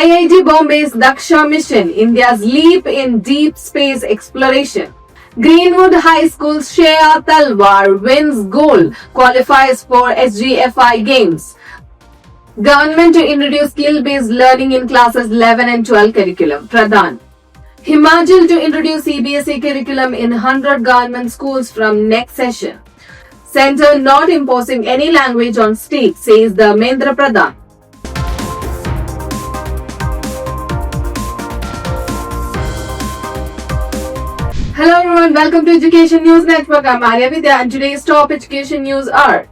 IIT Bombay's Daksha mission, India's leap in deep space exploration. Greenwood High School's Shreya Talwar wins gold, qualifies for SGFI Games. Government to introduce skill-based learning in classes 11 and 12 curriculum. Pradhan. Himachal to introduce CBSE curriculum in 100 government schools from next session. Centre not imposing any language on state, says Dharmendra Pradhan. Hello everyone, welcome to Education News Network. I'm Arya Vidya and today's top education news are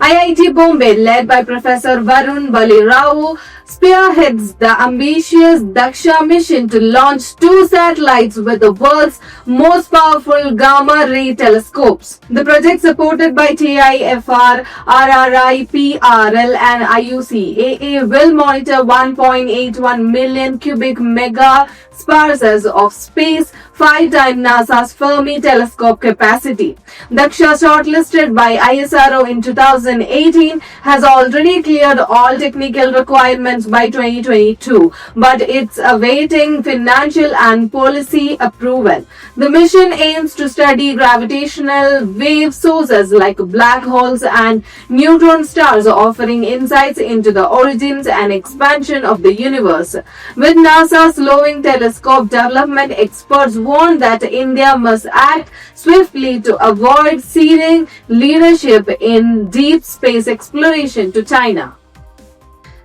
IIT Bombay, led by Professor Varun Bali Rao, spearheads the ambitious Daksha mission to launch 2 satellites with the world's most powerful gamma-ray telescopes. The project, supported by TIFR, RRI, PRL and IUCAA, will monitor 1.81 million cubic megaparsec of space, 5 times NASA's Fermi telescope capacity. Daksha, shortlisted by ISRO in 2018, has already cleared all technical requirements by 2022, but it's awaiting financial and policy approval. The mission aims to study gravitational wave sources like black holes and neutron stars, offering insights into the origins and expansion of the universe. With NASA slowing telescope development, experts warn that India must act swiftly to avoid ceding leadership in deep space exploration to China.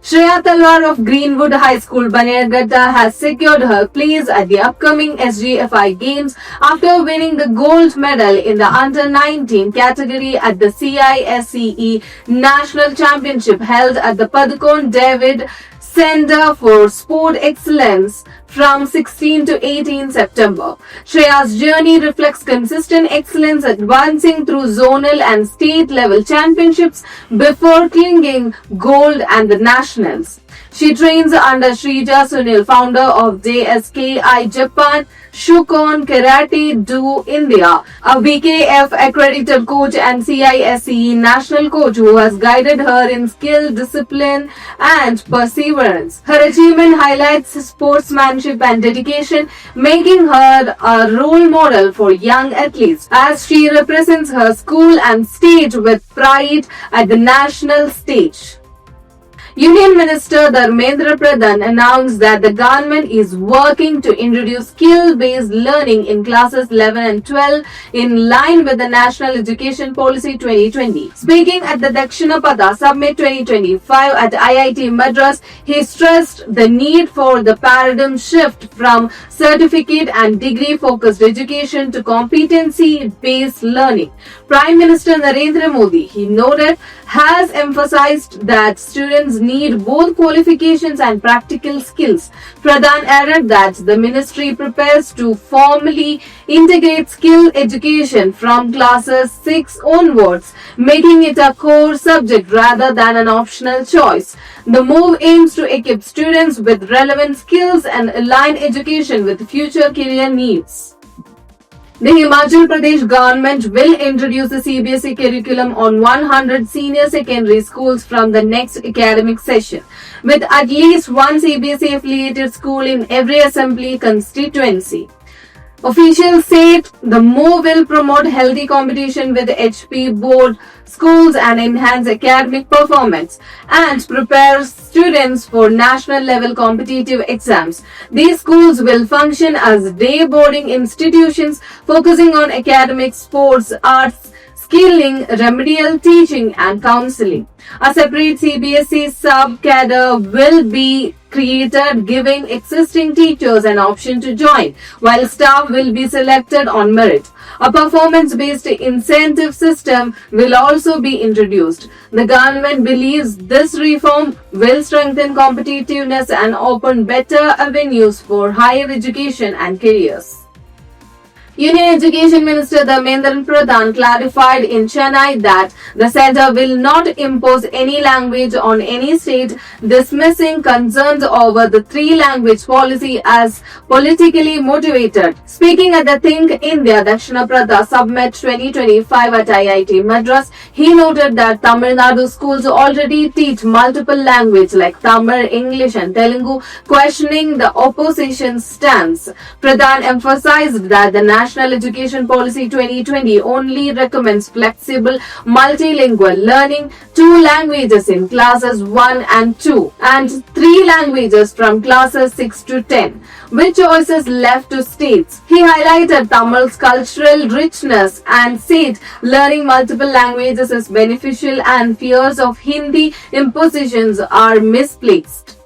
Shreya Talwar of Greenwood High School, Banerghatta, has secured her place at the upcoming SGFI Games after winning the gold medal in the Under-19 category at the CISCE National Championship held at the Padukone David Center for Sport Excellence from 16 to 18 September. Shreya's journey reflects consistent excellence, advancing through zonal and state level championships before clinging gold and the nationals. She trains under Shrija Sunil, founder of JSKI Japan, Shukon Karate Do India, a VKF accredited coach and CISCE national coach who has guided her in skill, discipline and perseverance. Her achievement highlights sportsmanship and dedication, making her a role model for young athletes as she represents her school and state with pride at the national stage. Union Minister Dharmendra Pradhan announced that the government is working to introduce skill-based learning in classes 11 and 12 in line with the National Education Policy 2020. Speaking at the Dakshinapatha Summit 2025 at IIT Madras, he stressed the need for the paradigm shift from certificate and degree-focused education to competency-based learning. Prime Minister Narendra Modi, he noted, has emphasized that students need both qualifications and practical skills. Pradhan added that the ministry prepares to formally integrate skill education from classes 6 onwards, making it a core subject rather than an optional choice. The move aims to equip students with relevant skills and align education with future career needs. The Himachal Pradesh government will introduce the CBSE curriculum on 100 senior secondary schools from the next academic session, with at least one CBSE affiliated school in every assembly constituency. Officials said the move will promote healthy competition with HP board schools and enhance academic performance and prepare students for national level competitive exams. These schools will function as day boarding institutions focusing on academics, sports, arts, skilling, remedial teaching and counseling. A separate CBSE sub-cadre will be created, giving existing teachers an option to join, while staff will be selected on merit. A performance-based incentive system will also be introduced. The government believes this reform will strengthen competitiveness and open better avenues for higher education and careers. Union Education Minister Dharmendra Pradhan clarified in Chennai that the centre will not impose any language on any state, dismissing concerns over the three-language policy as politically motivated. Speaking at the Think India Dakshina Prada Summit 2025 at IIT Madras, he noted that Tamil Nadu schools already teach multiple languages like Tamil, English and Telugu, questioning the opposition's stance. Pradhan emphasized that the National Education Policy 2020 only recommends flexible multilingual learning, two languages in classes 1 and 2 and three languages from classes 6 to 10, with choices left to states. He highlighted Tamil's cultural richness and said learning multiple languages is beneficial and fears of Hindi impositions are misplaced.